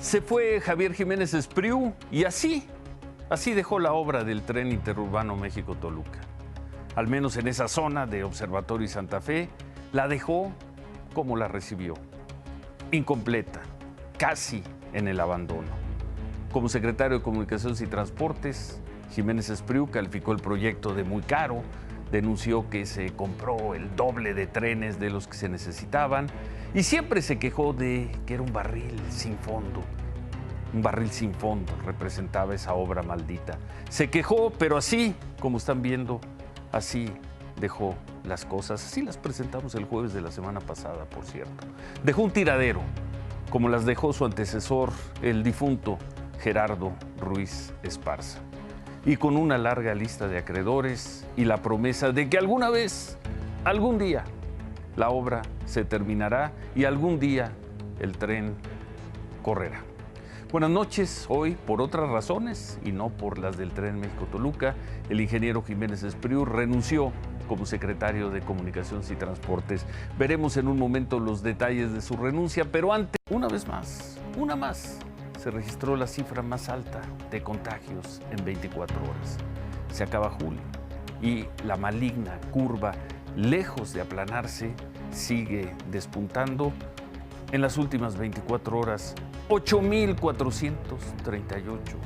Se fue Javier Jiménez Espriu y así dejó la obra del tren interurbano México-Toluca. Al menos en esa zona de Observatorio y Santa Fe, la dejó como la recibió, incompleta, casi en el abandono. Como secretario de Comunicaciones y Transportes, Jiménez Espriu calificó el proyecto de muy caro, denunció que se compró el doble de trenes de los que se necesitaban y siempre se quejó de que era un barril sin fondo. Un barril sin fondo representaba esa obra maldita. Se quejó, pero así, como están viendo, así dejó las cosas. Así las presentamos el jueves de la semana pasada, por cierto. Dejó un tiradero, como las dejó su antecesor, el difunto Gerardo Ruiz Esparza. Y con una larga lista de acreedores y la promesa de que alguna vez, algún día, la obra se terminará y algún día el tren correrá. Buenas noches. Hoy, por otras razones y no por las del tren México-Toluca, el ingeniero Jiménez Espriu renunció como secretario de Comunicaciones y Transportes. Veremos en un momento los detalles de su renuncia, pero antes, una vez más, se registró la cifra más alta de contagios en 24 horas. Se acaba julio y la maligna curva, lejos de aplanarse, sigue despuntando. En las últimas 24 horas, 8,438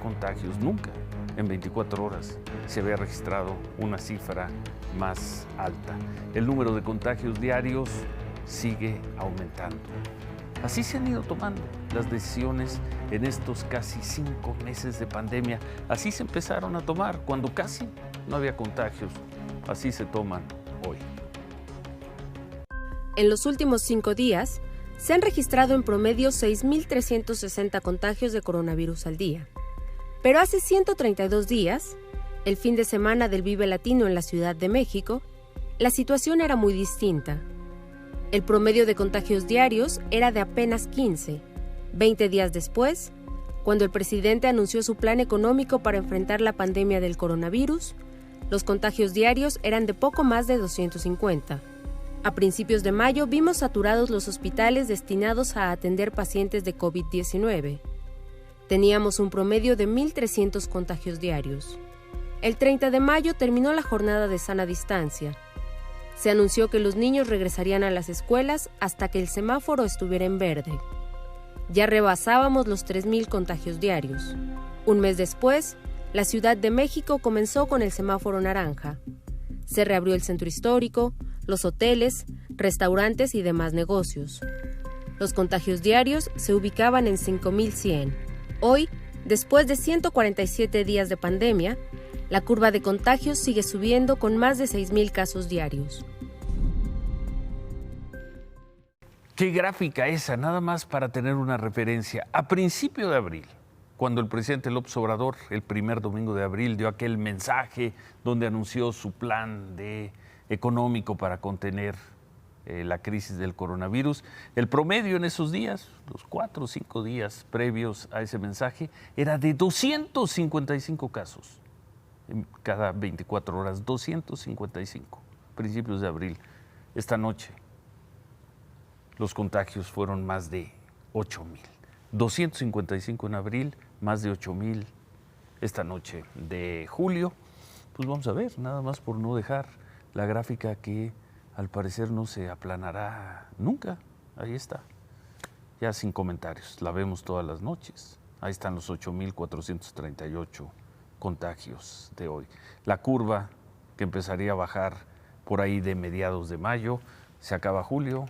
contagios. Nunca en 24 horas se había registrado una cifra más alta. El número de contagios diarios sigue aumentando. Así se han ido tomando las decisiones en estos casi 5 meses de pandemia. Así se empezaron a tomar cuando casi no había contagios. Así se toman hoy. En los últimos 5 días, se han registrado en promedio 6,360 contagios de coronavirus al día. Pero hace 132 días, el fin de semana del Vive Latino en la Ciudad de México, la situación era muy distinta. El promedio de contagios diarios era de apenas 15. 20 días después, cuando el presidente anunció su plan económico para enfrentar la pandemia del coronavirus, los contagios diarios eran de poco más de 250. A principios de mayo vimos saturados los hospitales destinados a atender pacientes de COVID-19. Teníamos un promedio de 1,300 contagios diarios. El 30 de mayo terminó la jornada de sana distancia. Se anunció que los niños regresarían a las escuelas hasta que el semáforo estuviera en verde. Ya rebasábamos los 3,000 contagios diarios. Un mes después, la Ciudad de México comenzó con el semáforo naranja. Se reabrió el centro histórico, los hoteles, restaurantes y demás negocios. Los contagios diarios se ubicaban en 5,100. Hoy, después de 147 días de pandemia, la curva de contagios sigue subiendo con más de 6,000 casos diarios. Qué gráfica esa, nada más para tener una referencia. A principio de abril, cuando el presidente López Obrador, el primer domingo de abril, dio aquel mensaje donde anunció su plan económico para contener la crisis del coronavirus, el promedio en esos días, los 4 o 5 días previos a ese mensaje, era de 255 casos en cada 24 horas, 255, principios de abril. Esta noche los contagios fueron más de 8,000. 255 en abril, más de 8,000 esta noche de julio. Pues vamos a ver, nada más por no dejar la gráfica que al parecer no se aplanará nunca. Ahí está, ya sin comentarios, la vemos todas las noches. Ahí están los 8,438 contagios de hoy. La curva que empezaría a bajar por ahí de mediados de mayo, se acaba julio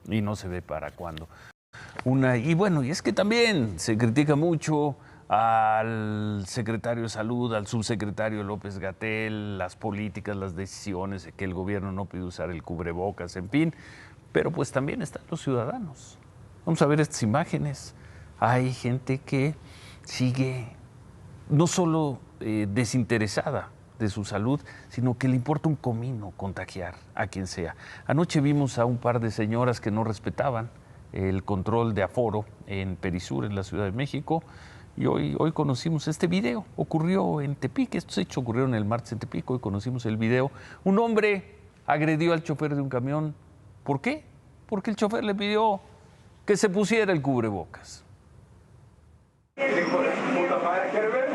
y no se ve para cuándo. Y bueno, y es que también se critica mucho al secretario de Salud, al subsecretario López-Gatell, las políticas, las decisiones de que el gobierno no pide usar el cubrebocas, en fin, pero pues también están los ciudadanos. Vamos a ver estas imágenes. Hay gente que sigue no solo desinteresada de su salud, sino que le importa un comino contagiar a quien sea. Anoche vimos a un par de señoras que no respetaban el control de aforo en Perisur, en la Ciudad de México, y hoy conocimos este video. Ocurrió en Tepic, estos hechos ocurrieron el martes en Tepic, hoy conocimos el video. Un hombre agredió al chofer de un camión. ¿Por qué? Porque el chofer le pidió que se pusiera el cubrebocas. Hijo de su puta madre, ¿quiere ver?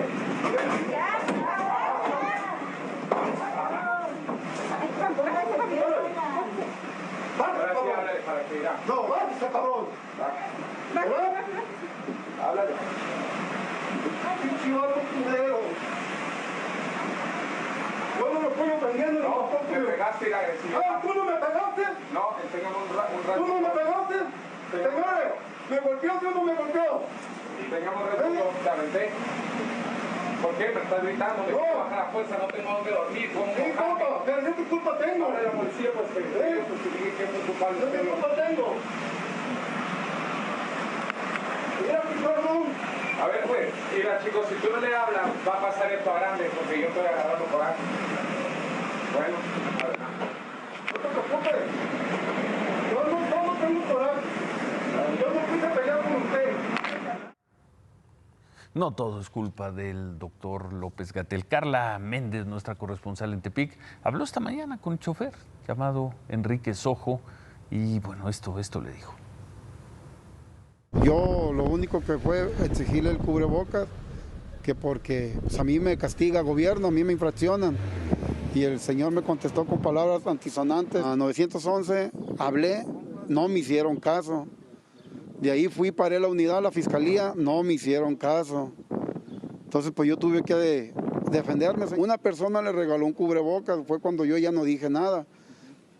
No, váyase, cabrón. Háblale. Pinche vato culero. Yo no lo estoy ofendiendo. No, me pegaste y agresivo. Ah, ¿tú no me pegaste? No, enséñame un rato. ¿Tú no me pegaste? Señores, ¿me golpeó o no me golpeó? Tengamos respeto, te aventé. ¿Por qué me estás gritando? Me quiero bajar a fuerza, no tengo dónde dormir. ¿Cómo? ¿Qué culpa? ¿Pero qué culpa tengo? Ahora la policía, pues que dije que es culpable. ¿Qué culpa tengo? Mira, perdón. A ver, pues, mira, chicos, si tú no le hablas, va a pasar esto a grande, porque yo estoy agarrando coraje. Bueno, a ver. No te preocupes. Yo no tengo coraje. Yo no quise pelear con usted. No todo es culpa del doctor López-Gatell. Carla Méndez, nuestra corresponsal en Tepic, habló esta mañana con un chofer llamado Enrique Sojo y bueno, esto le dijo. Yo lo único que fue exigirle el cubrebocas, que porque pues, a mí me castiga el gobierno, a mí me infraccionan. Y el señor me contestó con palabras antisonantes. A 911 hablé, no me hicieron caso. De ahí fui, paré la unidad, la fiscalía, no me hicieron caso. Entonces pues yo tuve que defenderme. Una persona le regaló un cubrebocas, fue cuando yo ya no dije nada.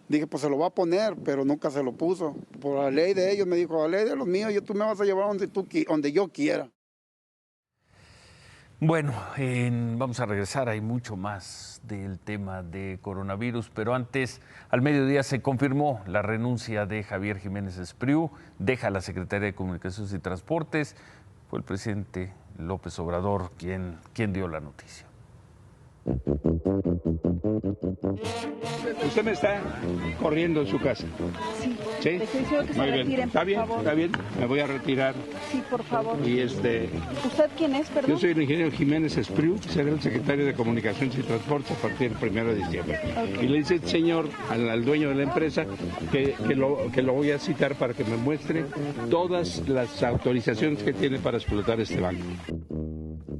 Dije, pues se lo va a poner, pero nunca se lo puso. Por la ley de ellos, me dijo, la ley de los míos, tú me vas a llevar donde yo quiera. Bueno, vamos a regresar, hay mucho más del tema de coronavirus, pero antes, al mediodía se confirmó la renuncia de Javier Jiménez Espriu, deja la Secretaría de Comunicaciones y Transportes. Fue el presidente López Obrador quien dio la noticia. Usted me está corriendo en su casa. Sí. ¿Sí? Le estoy diciendo que se retiren, ¿Está por bien? favor. ¿Está bien? Me voy a retirar. Sí, por favor. Y ¿Usted quién es, perdón? yo soy el ingeniero Jiménez Espriu, seré el secretario de Comunicaciones y Transportes a partir del 1 de diciembre. Okay. Y le dice el señor al dueño de la empresa que lo voy a citar para que me muestre todas las autorizaciones que tiene para explotar este banco.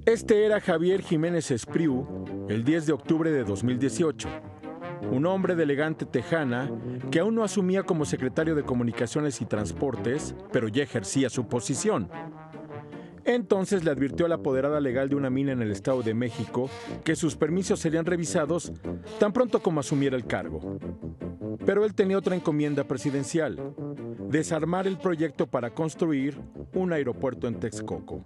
Este era Javier Jiménez Espriu el 10 de octubre de 2018. Un hombre de elegante tejana que aún no asumía como secretario de Comunicaciones y Transportes, pero ya ejercía su posición. Entonces le advirtió a la apoderada legal de una mina en el Estado de México que sus permisos serían revisados tan pronto como asumiera el cargo. Pero él tenía otra encomienda presidencial: desarmar el proyecto para construir un aeropuerto en Texcoco.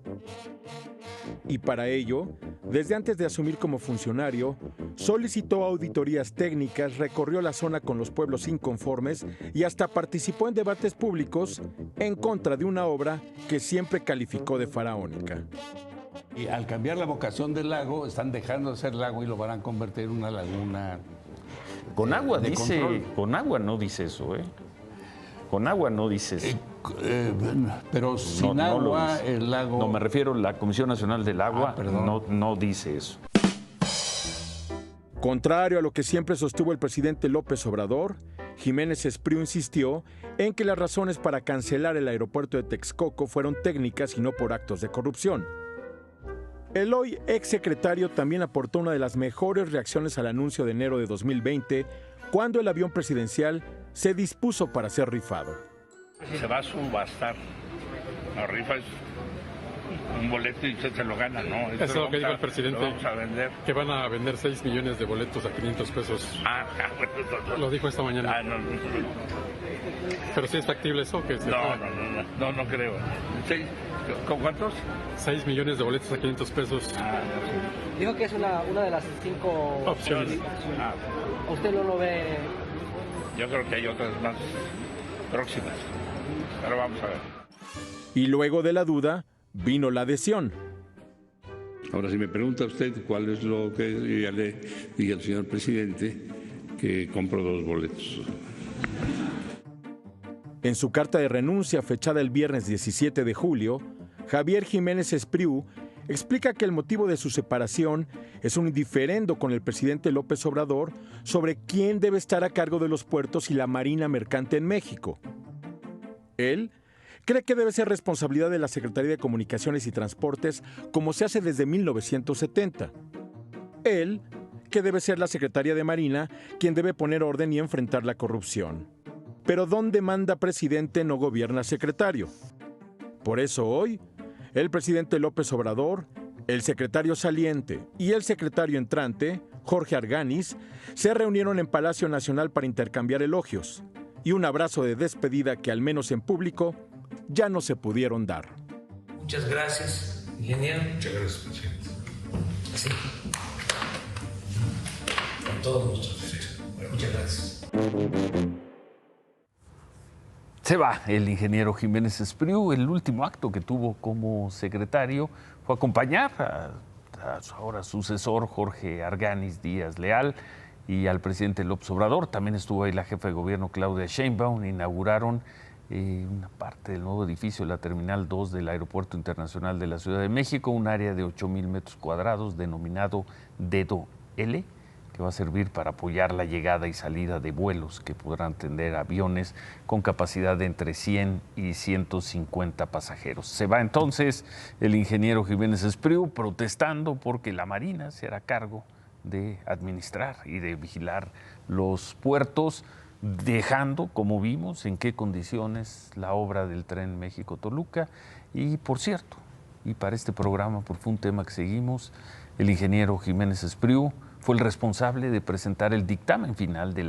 Y para ello, desde antes de asumir como funcionario, solicitó auditorías técnicas, recorrió la zona con los pueblos inconformes y hasta participó en debates públicos en contra de una obra que siempre calificó de faraónica. Y al cambiar la vocación del lago, están dejando de ser lago y lo van a convertir en una laguna. Con agua dice, control. con agua no dice eso, ¿eh? Con agua no dice eso. Pero sin agua, el lago... No, me refiero a la Comisión Nacional del Agua, no dice eso. Contrario a lo que siempre sostuvo el presidente López Obrador, Jiménez Espriu insistió en que las razones para cancelar el aeropuerto de Texcoco fueron técnicas y no por actos de corrupción. El hoy exsecretario también aportó una de las mejores reacciones al anuncio de enero de 2020, cuando el avión presidencial se dispuso para ser rifado. Se va a subastar. La rifa es un boleto y usted se lo gana, ¿no? Eso es lo que dijo el presidente. Lo vamos a vender. Que van a vender 6 millones de boletos a 500 pesos. Bueno, lo dijo esta mañana. No. Pero sí es factible eso. Que no creo. ¿Sí? ¿Con cuántos? 6 millones de boletos a 500 pesos. Sí. Dijo que es una de las 5 opciones. ¿Usted no lo ve? Yo creo que hay otras más próximas. Pero vamos a ver. Y luego de la duda, vino la adhesión. Ahora, si me pregunta usted cuál es lo que yo ya le dije al señor presidente, que compro 2 boletos. En su carta de renuncia fechada el viernes 17 de julio, Javier Jiménez Espriu explica que el motivo de su separación es un diferendo con el presidente López Obrador sobre quién debe estar a cargo de los puertos y la marina mercante en México. Él cree que debe ser responsabilidad de la Secretaría de Comunicaciones y Transportes como se hace desde 1970. Él, que debe ser la Secretaría de Marina quien debe poner orden y enfrentar la corrupción. Pero donde manda presidente no gobierna secretario. Por eso hoy, el presidente López Obrador, el secretario saliente y el secretario entrante, Jorge Arganis, se reunieron en Palacio Nacional para intercambiar elogios y un abrazo de despedida que al menos en público ya no se pudieron dar. Muchas gracias, ingeniero. Muchas gracias, presidente. Sí. Con todo gusto. Bueno, muchas gracias. Se va el ingeniero Jiménez Espriu. El último acto que tuvo como secretario fue acompañar a su ahora sucesor Jorge Arganis Díaz Leal y al presidente López Obrador. También estuvo ahí la jefa de gobierno Claudia Sheinbaum. Inauguraron una parte del nuevo edificio, la Terminal 2 del Aeropuerto Internacional de la Ciudad de México, un área de 8,000 metros cuadrados denominado Dedo L, que va a servir para apoyar la llegada y salida de vuelos que podrán atender aviones con capacidad de entre 100 y 150 pasajeros. Se va entonces el ingeniero Jiménez Espriu protestando porque la Marina se hará cargo de administrar y de vigilar los puertos, dejando, como vimos, en qué condiciones la obra del tren México-Toluca. Y por cierto, y para este programa, por fue un tema que seguimos, el ingeniero Jiménez Espriu fue el responsable de presentar el dictamen final del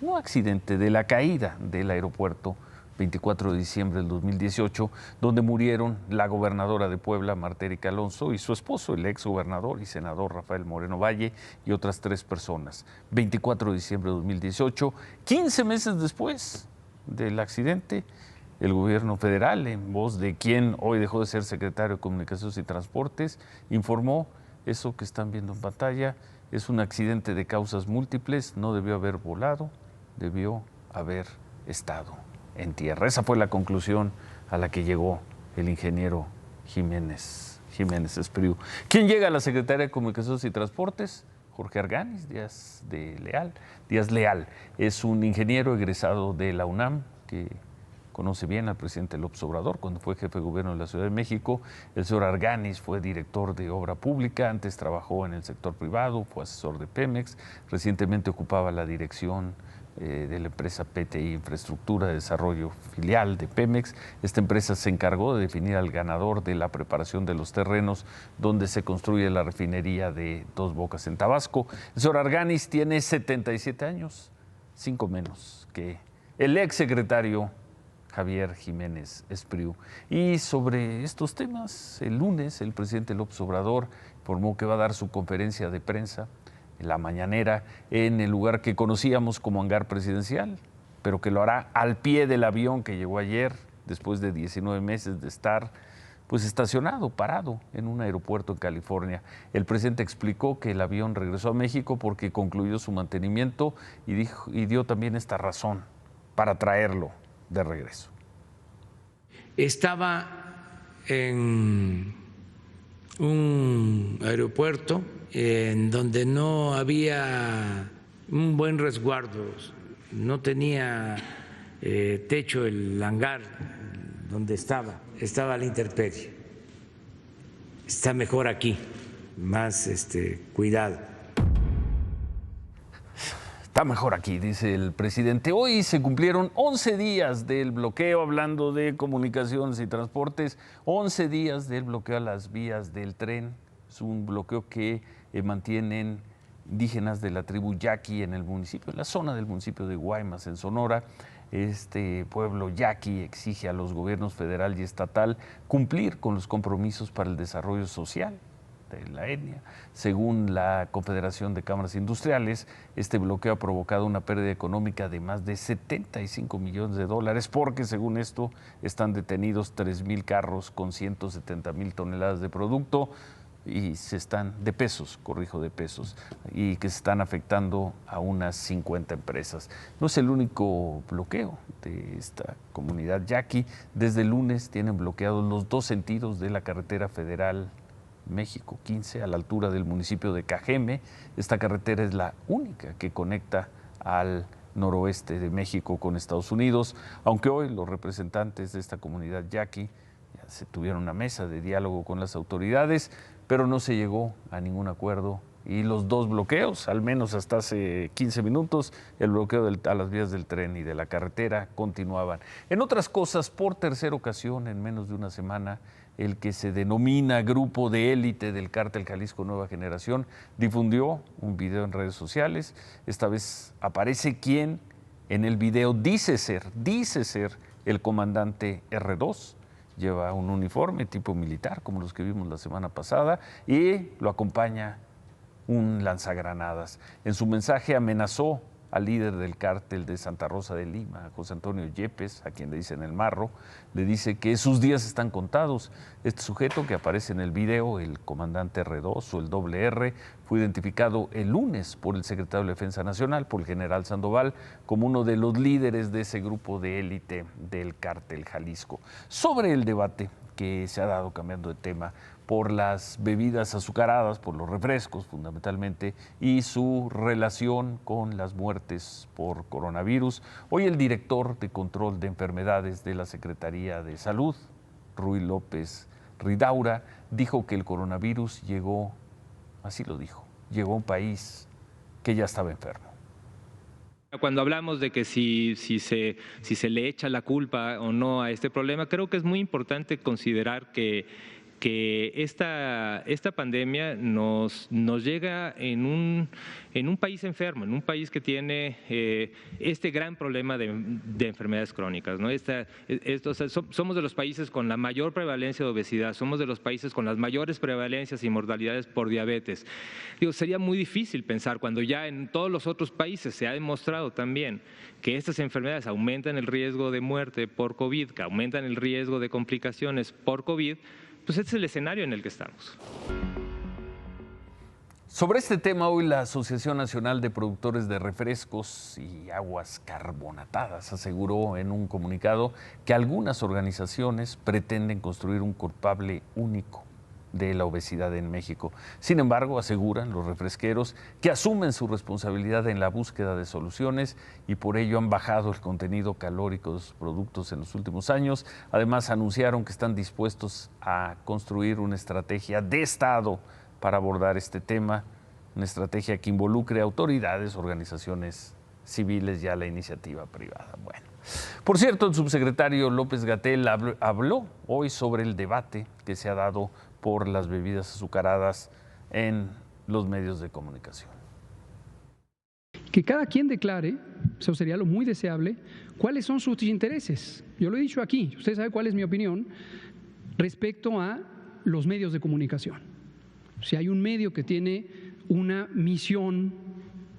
de la caída del aeropuerto 24 de diciembre del 2018, donde murieron la gobernadora de Puebla, Marta Erika Alonso, y su esposo, el ex gobernador y senador Rafael Moreno Valle, y otras 3 personas. 24 de diciembre de 2018, 15 meses después del accidente, el gobierno federal, en voz de quien hoy dejó de ser secretario de Comunicaciones y Transportes, informó eso que están viendo en pantalla. Es un accidente de causas múltiples, no debió haber volado, debió haber estado en tierra. Esa fue la conclusión a la que llegó el ingeniero Jiménez Espriu. ¿Quién llega a la Secretaría de Comunicaciones y Transportes? Jorge Arganis Díaz Leal. Es un ingeniero egresado de la UNAM que conoce bien al presidente López Obrador cuando fue jefe de gobierno de la Ciudad de México. El señor Arganis fue director de obra pública, antes trabajó en el sector privado, fue asesor de Pemex, recientemente ocupaba la dirección de la empresa PTI Infraestructura de Desarrollo, filial de Pemex. Esta empresa se encargó de definir al ganador de la preparación de los terrenos donde se construye la refinería de Dos Bocas en Tabasco. El señor Arganis tiene 77 años, 5 menos que el exsecretario Javier Jiménez Espriu. Y sobre estos temas, el lunes el presidente López Obrador informó que va a dar su conferencia de prensa en la mañanera en el lugar que conocíamos como hangar presidencial, pero que lo hará al pie del avión que llegó ayer, después de 19 meses de estar pues estacionado, parado en un aeropuerto en California. El presidente explicó que el avión regresó a México porque concluyó su mantenimiento y dio también esta razón para traerlo de regreso. Estaba en un aeropuerto en donde no había un buen resguardo, no tenía techo el hangar donde estaba a la intemperie. Está mejor aquí, más cuidado. Está mejor aquí, dice el presidente. Hoy se cumplieron 11 días del bloqueo, hablando de comunicaciones y transportes, 11 días del bloqueo a las vías del tren. Es un bloqueo que mantienen indígenas de la tribu Yaqui en el municipio, en la zona del municipio de Guaymas, en Sonora. Este pueblo yaqui exige a los gobiernos federal y estatal cumplir con los compromisos para el desarrollo social de la etnia. Según la Confederación de Cámaras Industriales, este bloqueo ha provocado una pérdida económica de más de 75 millones de dólares, porque según esto están detenidos 3,000 carros con 170,000 toneladas de producto y de pesos, y que se están afectando a unas 50 empresas. No es el único bloqueo de esta comunidad yaqui. Desde el lunes tienen bloqueados los 2 sentidos de la carretera federal México 15 a la altura del municipio de Cajeme. Esta carretera es la única que conecta al noroeste de México con Estados Unidos, aunque hoy los representantes de esta comunidad yaqui ya se tuvieron una mesa de diálogo con las autoridades, pero no se llegó a ningún acuerdo y los dos bloqueos, al menos hasta hace 15 minutos, el bloqueo a las vías del tren y de la carretera continuaban. En otras cosas, por tercera ocasión en menos de una semana, el que se denomina Grupo de Élite del Cártel Jalisco Nueva Generación difundió un video en redes sociales. Esta vez aparece quien en el video dice ser el comandante R2. Lleva un uniforme tipo militar, como los que vimos la semana pasada, y lo acompaña un lanzagranadas. En su mensaje amenazó al líder del cártel de Santa Rosa de Lima, José Antonio Yepes, a quien le dicen el Marro, le dice que sus días están contados. Este sujeto que aparece en el video, el comandante R2 o el doble R, fue identificado el lunes por el secretario de Defensa Nacional, por el general Sandoval, como uno de los líderes de ese grupo de élite del cártel Jalisco. Sobre el debate que se ha dado, cambiando de tema, por las bebidas azucaradas, por los refrescos fundamentalmente, y su relación con las muertes por coronavirus. Hoy el director de Control de Enfermedades de la Secretaría de Salud, Ruy López Ridaura, dijo que el coronavirus llegó, así lo dijo, llegó a un país que ya estaba enfermo. Cuando hablamos de que si se le echa la culpa o no a este problema, creo que es muy importante considerar que esta pandemia nos llega en un país enfermo, en un país que tiene este gran problema de enfermedades crónicas, ¿no? Somos de los países con la mayor prevalencia de obesidad, somos de los países con las mayores prevalencias y mortalidades por diabetes. Sería muy difícil pensar cuando ya en todos los otros países se ha demostrado también que estas enfermedades aumentan el riesgo de muerte por COVID, que aumentan el riesgo de complicaciones por COVID. Pues este es el escenario en el que estamos. Sobre este tema, hoy la Asociación Nacional de Productores de Refrescos y Aguas Carbonatadas aseguró en un comunicado que algunas organizaciones pretenden construir un culpable único de la obesidad en México. Sin embargo, aseguran los refresqueros que asumen su responsabilidad en la búsqueda de soluciones y por ello han bajado el contenido calórico de sus productos en los últimos años. Además, anunciaron que están dispuestos a construir una estrategia de Estado para abordar este tema, una estrategia que involucre autoridades, organizaciones civiles y a la iniciativa privada. Bueno, por cierto, el subsecretario López-Gatell habló hoy sobre el debate que se ha dado por las bebidas azucaradas en los medios de comunicación. Que cada quien declare, eso sería lo muy deseable, cuáles son sus intereses. Yo lo he dicho aquí, usted sabe cuál es mi opinión respecto a los medios de comunicación. Si hay un medio que tiene una misión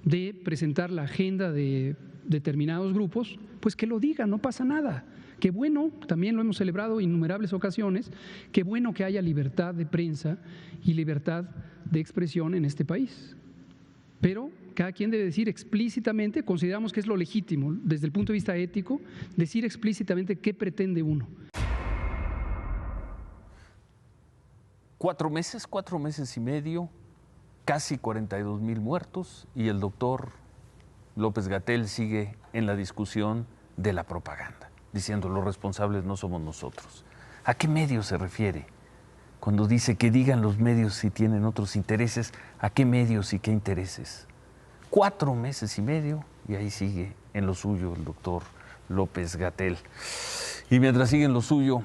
de presentar la agenda de determinados grupos, pues que lo diga, no pasa nada. Qué bueno, también lo hemos celebrado en innumerables ocasiones, qué bueno que haya libertad de prensa y libertad de expresión en este país. Pero cada quien debe decir explícitamente, consideramos que es lo legítimo desde el punto de vista ético, decir explícitamente qué pretende uno. 4 meses y medio, casi 42,000 muertos y el doctor López-Gatell sigue en la discusión de la propaganda, diciendo los responsables no somos nosotros. ¿A qué medios se refiere? Cuando dice que digan los medios si tienen otros intereses, ¿a qué medios y qué intereses? 4 meses y medio y ahí sigue en lo suyo el doctor López-Gatell. Y mientras sigue en lo suyo,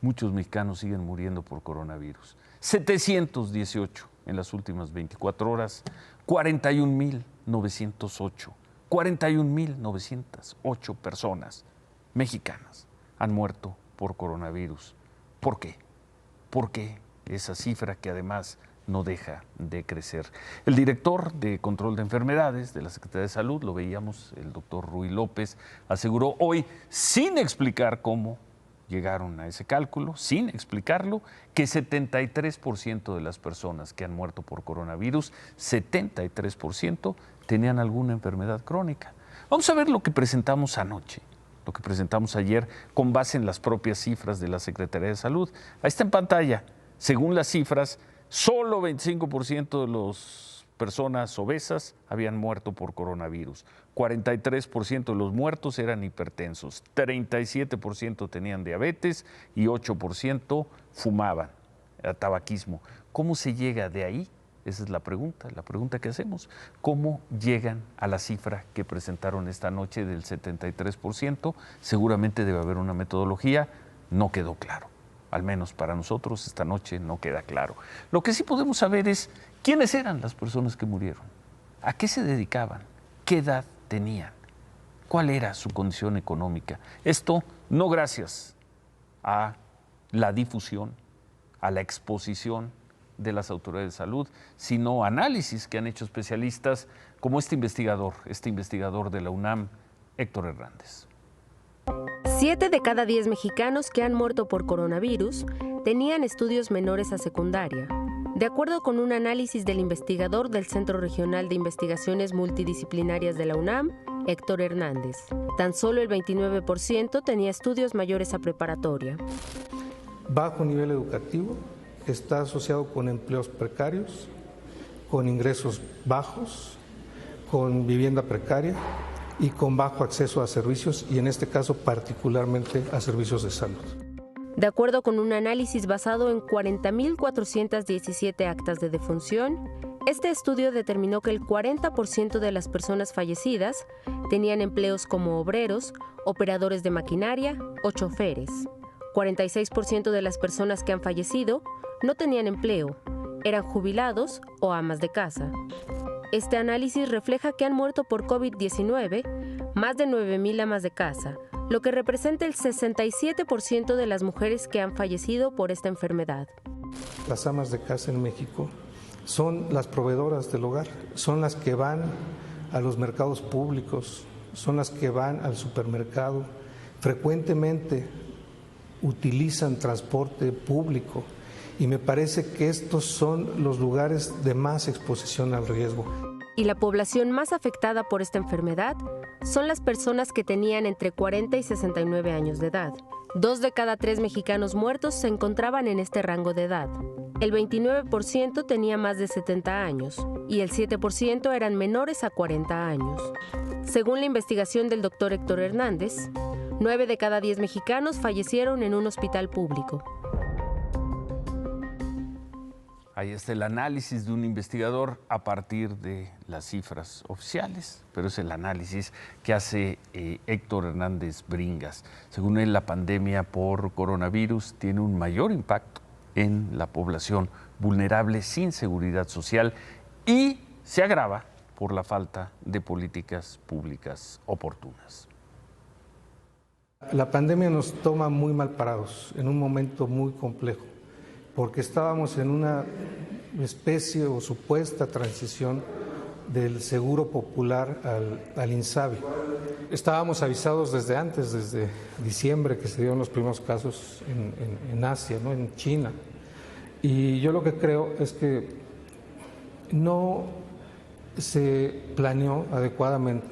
muchos mexicanos siguen muriendo por coronavirus. 718 en las últimas 24 horas, 41,908. 41,908 personas mexicanas han muerto por coronavirus. ¿Por qué? ¿Por qué esa cifra que además no deja de crecer? El director de Control de Enfermedades de la Secretaría de Salud, lo veíamos, el doctor Ruy López, aseguró hoy, sin explicar cómo llegaron a ese cálculo, sin explicarlo, que 73% de las personas que han muerto por coronavirus, 73% tenían alguna enfermedad crónica. Vamos a ver lo que presentamos anoche, lo que presentamos ayer con base en las propias cifras de la Secretaría de Salud. Ahí está en pantalla. Según las cifras, solo 25% de las personas obesas habían muerto por coronavirus. 43% de los muertos eran hipertensos, 37% tenían diabetes y 8% fumaban, tabaquismo. ¿Cómo se llega de ahí? Esa es la pregunta que hacemos. ¿Cómo llegan a la cifra que presentaron esta noche del 73%? Seguramente debe haber una metodología, no quedó claro. Al menos para nosotros esta noche no queda claro. Lo que sí podemos saber es quiénes eran las personas que murieron, a qué se dedicaban, qué edad tenían, cuál era su condición económica. Esto no gracias a la difusión, a la exposición de las autoridades de salud, sino análisis que han hecho especialistas como este investigador de la UNAM, Héctor Hernández. 7 de cada 10 mexicanos que han muerto por coronavirus tenían estudios menores a secundaria. De acuerdo con un análisis del investigador del Centro Regional de Investigaciones Multidisciplinarias de la UNAM, Héctor Hernández, tan solo el 29% tenía estudios mayores a preparatoria. Bajo nivel educativo está asociado con empleos precarios, con ingresos bajos, con vivienda precaria y con bajo acceso a servicios, y en este caso particularmente a servicios de salud. De acuerdo con un análisis basado en 40.417 actas de defunción, este estudio determinó que el 40% de las personas fallecidas tenían empleos como obreros, operadores de maquinaria o choferes. 46% de las personas que han fallecido no tenían empleo, eran jubilados o amas de casa. Este análisis refleja que han muerto por COVID-19 más de 9,000 amas de casa, lo que representa el 67% de las mujeres que han fallecido por esta enfermedad. Las amas de casa en México son las proveedoras del hogar, son las que van a los mercados públicos, son las que van al supermercado, frecuentemente utilizan transporte público, y me parece que estos son los lugares de más exposición al riesgo. Y la población más afectada por esta enfermedad son las personas que tenían entre 40 y 69 años de edad. 2 de cada 3 mexicanos muertos se encontraban en este rango de edad. El 29% tenía más de 70 años y el 7% eran menores a 40 años. Según la investigación del doctor Héctor Hernández, 9 de cada 10 mexicanos fallecieron en un hospital público. Ahí está el análisis de un investigador a partir de las cifras oficiales, pero es el análisis que hace Héctor Hernández Bringas. Según él, la pandemia por coronavirus tiene un mayor impacto en la población vulnerable sin seguridad social y se agrava por la falta de políticas públicas oportunas. La pandemia nos toma muy mal parados, en un momento muy complejo, porque estábamos en una especie o supuesta transición del Seguro Popular al INSABI. Estábamos avisados desde antes, desde diciembre, que se dieron los primeros casos en Asia, ¿no? En China. Y yo lo que creo es que no se planeó adecuadamente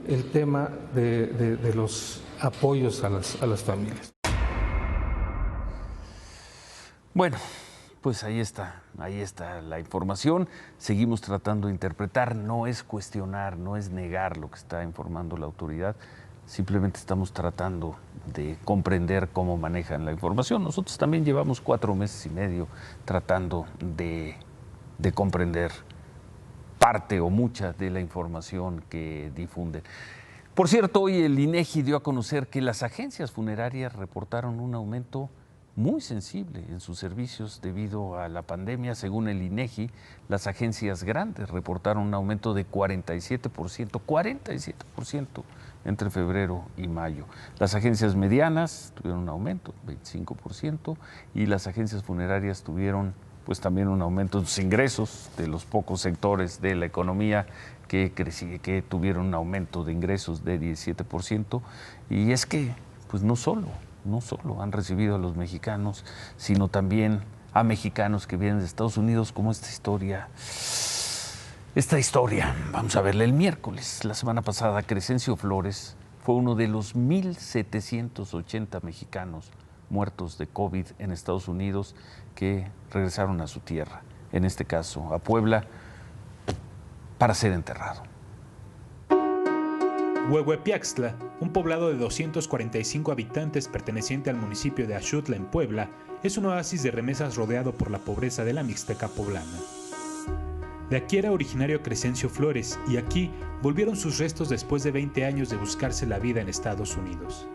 el tema de los apoyos a las familias. Bueno, pues ahí está la información. Seguimos tratando de interpretar, no es cuestionar, no es negar lo que está informando la autoridad, simplemente estamos tratando de comprender cómo manejan la información. Nosotros también llevamos 4 meses y medio tratando de comprender parte o mucha de la información que difunden. Por cierto, hoy el INEGI dio a conocer que las agencias funerarias reportaron un aumento muy sensible en sus servicios debido a la pandemia. Según el INEGI, las agencias grandes reportaron un aumento de 47% entre febrero y mayo. Las agencias medianas tuvieron un aumento, 25%, y las agencias funerarias tuvieron pues también un aumento en sus ingresos de los pocos sectores de la economía que tuvieron un aumento de ingresos de 17%. Y es que pues no solo han recibido a los mexicanos, sino también a mexicanos que vienen de Estados Unidos, como esta historia. Vamos a verla el miércoles. La semana pasada, Crescencio Flores fue uno de los 1,780 mexicanos muertos de COVID en Estados Unidos que regresaron a su tierra, en este caso a Puebla, para ser enterrado. Huehuepiaxtla, un poblado de 245 habitantes perteneciente al municipio de Axutla en Puebla, es un oasis de remesas rodeado por la pobreza de la Mixteca poblana. De aquí era originario Crescencio Flores y aquí volvieron sus restos después de 20 años de buscarse la vida en Estados Unidos.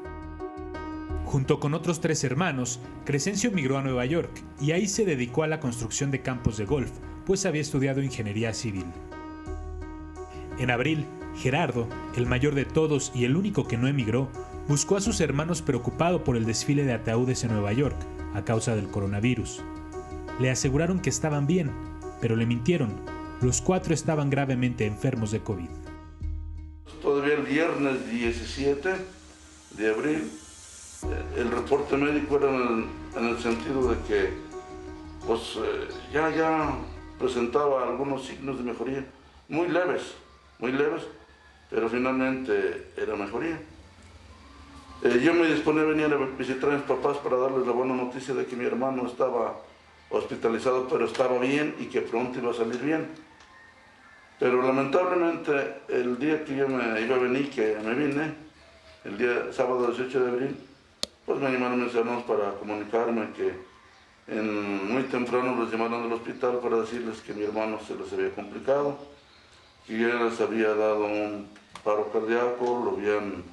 Junto con otros 3 hermanos, Crescencio migró a Nueva York y ahí se dedicó a la construcción de campos de golf, pues había estudiado ingeniería civil. En abril, Gerardo, el mayor de todos y el único que no emigró, buscó a sus hermanos preocupado por el desfile de ataúdes en Nueva York a causa del coronavirus. Le aseguraron que estaban bien, pero le mintieron. Los 4 estaban gravemente enfermos de COVID. Todavía el viernes 17 de abril, el reporte médico era en el sentido de que pues, ya presentaba algunos signos de mejoría, muy leves, pero finalmente era mejoría. Yo me disponía a venir a visitar a mis papás para darles la buena noticia de que mi hermano estaba hospitalizado, pero estaba bien y que pronto iba a salir bien. Pero lamentablemente el día que yo me iba a venir, que me vine, el día sábado 18 de abril, pues me llamaron mis hermanos para comunicarme que muy temprano los llamaron del hospital para decirles que mi hermano se les había complicado, que ya les había dado un paro cardíaco, lo habían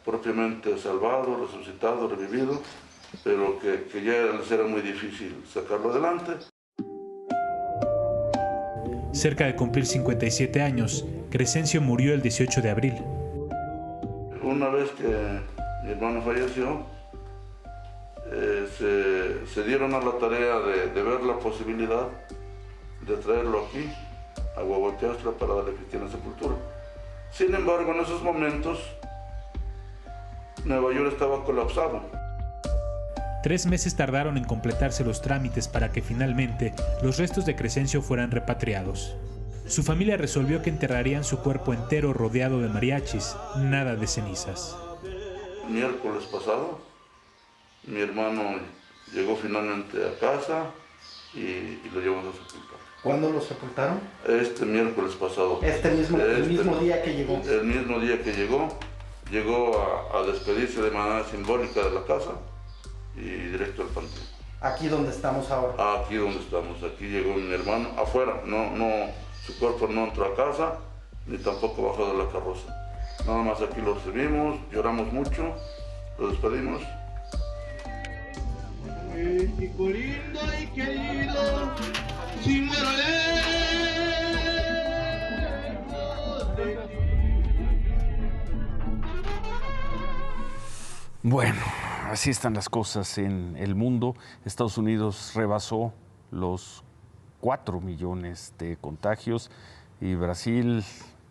propiamente salvado, resucitado, revivido, pero que ya les era muy difícil sacarlo adelante. Cerca de cumplir 57 años, Crescencio murió el 18 de abril. Una vez que mi hermano falleció, se dieron a la tarea de ver la posibilidad de traerlo aquí, a Huehuepiaxtla, para darle cristiana sepultura. Sin embargo, en esos momentos, Nueva York estaba colapsado. 3 meses tardaron en completarse los trámites para que finalmente los restos de Crescencio fueran repatriados. Su familia resolvió que enterrarían su cuerpo entero rodeado de mariachis, nada de cenizas. El miércoles pasado, mi hermano llegó finalmente a casa y lo llevamos a sepultar. ¿Cuándo lo sepultaron? Este miércoles pasado. El mismo día que llegó. El mismo día que llegó a despedirse de manera simbólica de la casa y directo al panteón. ¿Aquí donde estamos ahora? Aquí donde estamos, aquí llegó mi hermano, afuera, su cuerpo no entró a casa, ni tampoco bajó de la carroza. Nada más aquí lo recibimos, lloramos mucho, lo despedimos. México lindo y querido, sin Bueno, así están las cosas en el mundo. Estados Unidos rebasó los 4 millones de contagios y Brasil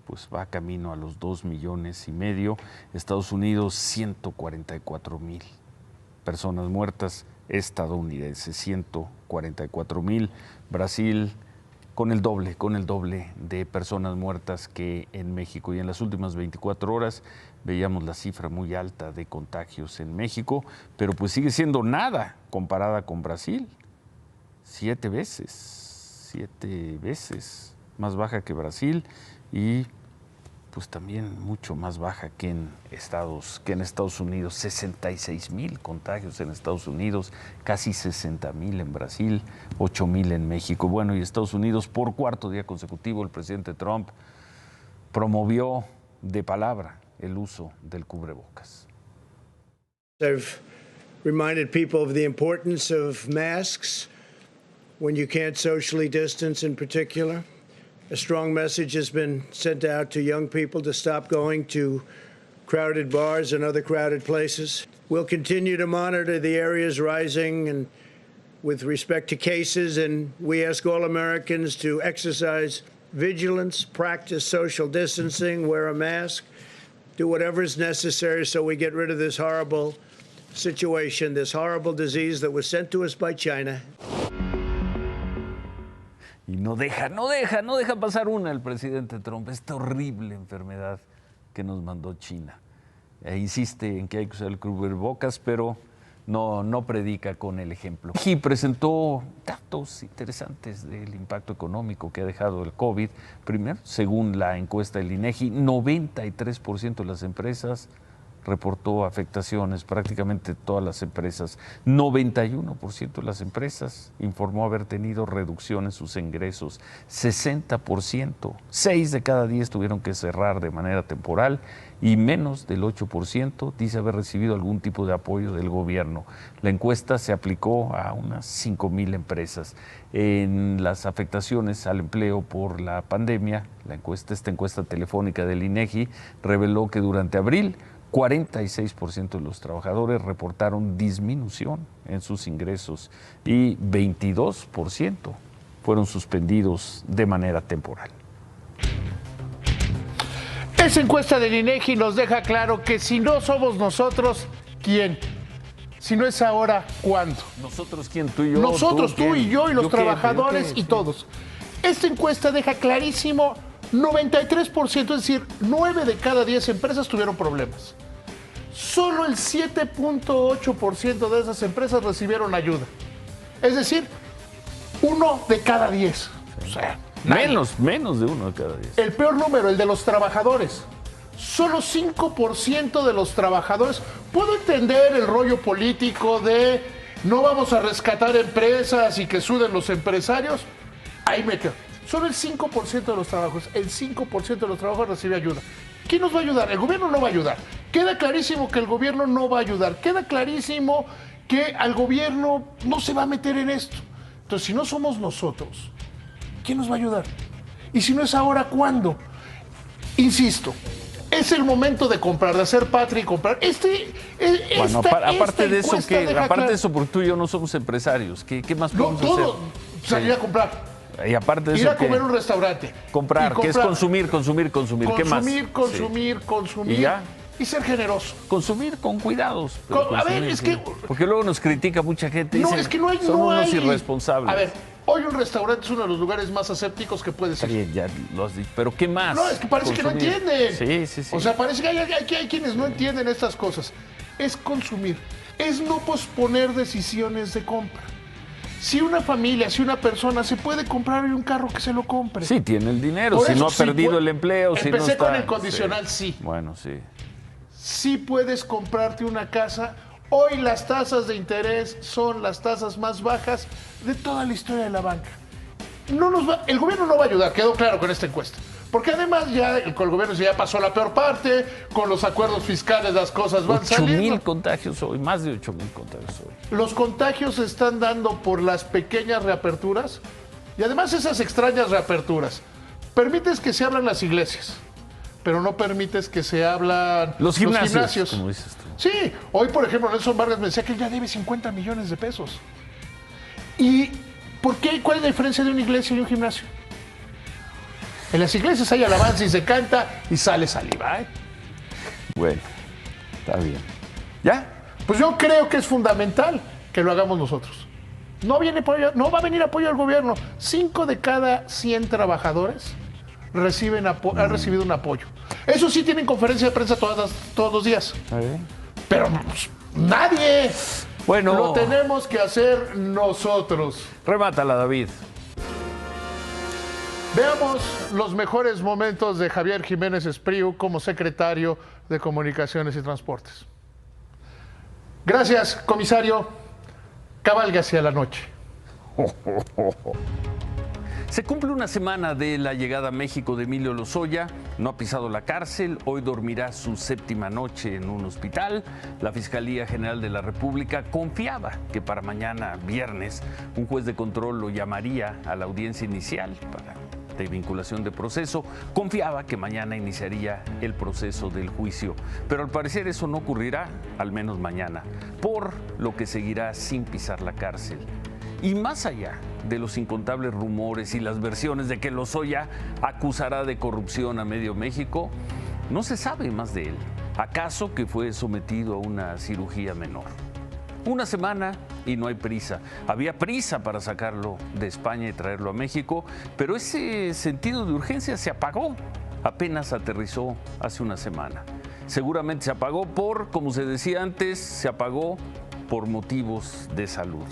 pues va camino a los 2,5 millones. Estados Unidos 144,000 personas muertas estadounidenses, 144,000. Brasil con el doble de personas muertas que en México. Y en las últimas 24 horas veíamos la cifra muy alta de contagios en México, pero pues sigue siendo nada comparada con Brasil. 7 veces más baja que Brasil y pues también mucho más baja que en Estados Unidos. 66,000 contagios en Estados Unidos, casi 60,000 en Brasil, 8,000 en México. Bueno, y Estados Unidos por 4º día consecutivo el presidente Trump promovió de palabra el uso del cubrebocas. I've reminded people of the importance of masks when you can't socially distance in particular. A strong message has been sent out to young people to stop going to crowded bars and other crowded places. We'll continue to monitor the areas rising and with respect to cases, and we ask all Americans to exercise vigilance, practice social distancing, wear a mask, do whatever is necessary so we get rid of this horrible situation, this horrible disease that was sent to us by China. Y no deja pasar una el presidente Trump, esta horrible enfermedad que nos mandó China. Insiste en que hay que usar el cubrebocas, pero no predica con el ejemplo. Y presentó datos interesantes del impacto económico que ha dejado el COVID. Primero, según la encuesta del INEGI, 93% de las empresas reportó afectaciones, prácticamente todas las empresas. 91% de las empresas informó haber tenido reducción en sus ingresos. 60%, 6 de cada 10 tuvieron que cerrar de manera temporal y menos del 8% dice haber recibido algún tipo de apoyo del gobierno. La encuesta se aplicó a unas 5,000 empresas. En las afectaciones al empleo por la pandemia, esta encuesta telefónica del INEGI reveló que durante abril 46% de los trabajadores reportaron disminución en sus ingresos y 22% fueron suspendidos de manera temporal. Esa encuesta del INEGI nos deja claro que si no somos nosotros, ¿quién? Si no es ahora, ¿cuándo? ¿Nosotros quién? ¿Tú y yo? Nosotros, tú y yo y los trabajadores ¿Yo qué? y todos. Esta encuesta deja clarísimo 93%, es decir, 9 de cada 10 empresas tuvieron problemas. Solo el 7.8% de esas empresas recibieron ayuda. Es decir, 1 de cada 10. O sea, menos de 1 de cada 10. El peor número, el de los trabajadores. Solo 5% de los trabajadores. Puedo entender el rollo político de no vamos a rescatar empresas y que suden los empresarios. Ahí me quedo. Solo el 5% de los trabajos, el 5% de los trabajos recibe ayuda. ¿Quién nos va a ayudar? El gobierno no va a ayudar. Queda clarísimo que el gobierno no va a ayudar. Queda clarísimo que al gobierno no se va a meter en esto. Entonces, si no somos nosotros, ¿quién nos va a ayudar? Y si no es ahora, ¿cuándo? Insisto, es el momento de comprar, de hacer patria y comprar. Bueno, aparte de eso, porque tú y yo no somos empresarios, ¿qué más podemos hacer? Salir a comprar. Y aparte de ir eso, a comer a un restaurante. Comprar, que es consumir. ¿Qué más? Consumir. ¿Y ya? Y ser generoso. Consumir con cuidados. A ver, es que... Porque luego nos critica mucha gente. No, dicen, es que no hay... Son unos irresponsables. A ver, hoy un restaurante es uno de los lugares más asépticos que puede ser. Bien, ya lo has dicho. ¿Pero qué más? No, es que parece consumir. Que no entienden. Sí. O sea, parece que hay quienes no entienden estas cosas. Es consumir. Es no posponer decisiones de compra. Si una familia, si una persona se puede comprar un carro, que se lo compre. Sí, tiene el dinero. Por si eso, no ha perdido el empleo, si no está... Empecé con el condicional, sí. Bueno, sí. Sí puedes comprarte una casa. Hoy las tasas de interés son las tasas más bajas de toda la historia de la banca. El gobierno no va a ayudar, quedó claro con esta encuesta. Porque además con el gobierno ya pasó la peor parte, con los acuerdos fiscales las cosas van saliendo. 8,000 contagios hoy, más de 8,000 contagios hoy. Los contagios se están dando por las pequeñas reaperturas y además esas extrañas reaperturas. Permites que se abran las iglesias, pero no permites que se abran los gimnasios. Como dices tú. Sí, hoy por ejemplo Nelson Vargas me decía que él ya debe 50 millones de pesos. ¿Y por qué? ¿Cuál es la diferencia de una iglesia y un gimnasio? En las iglesias hay alabanza y se canta y sale saliva. Bueno, está bien. ¿Ya? Pues yo creo que es fundamental que lo hagamos nosotros. No va a venir apoyo del gobierno. 5 de cada 100 trabajadores han recibido un apoyo. Eso sí, tienen conferencia de prensa todos los días. Pero nadie. Bueno, lo tenemos que hacer nosotros. Remátala, David. Veamos los mejores momentos de Javier Jiménez Espriu como secretario de Comunicaciones y Transportes. Gracias, comisario. Cabalgue hacia la noche. Se cumple una semana de la llegada a México de Emilio Lozoya. No ha pisado la cárcel. Hoy dormirá su 7ª noche en un hospital. La Fiscalía General de la República confiaba que para mañana, viernes, un juez de control lo llamaría a la audiencia inicial de vinculación de proceso. Confiaba que mañana iniciaría el proceso del juicio. Pero al parecer eso no ocurrirá, al menos mañana, por lo que seguirá sin pisar la cárcel. Y más allá de los incontables rumores y las versiones de que Lozoya acusará de corrupción a medio México, no se sabe más de él. ¿Acaso que fue sometido a una cirugía menor? Una semana y no hay prisa. Había prisa para sacarlo de España y traerlo a México, pero ese sentido de urgencia se apagó. Apenas aterrizó hace una semana. Seguramente se apagó como se decía antes, se apagó por motivos de salud.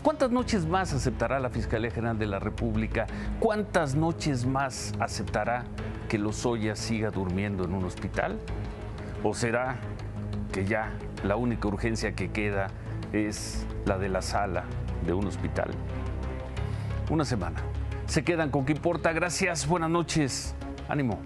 ¿Cuántas noches más aceptará la Fiscalía General de la República? ¿Cuántas noches más aceptará que Lozoya siga durmiendo en un hospital? ¿O será que ya la única urgencia que queda es la de la sala de un hospital? Una semana. Se quedan con ¿Qué importa? Gracias, buenas noches. Ánimo.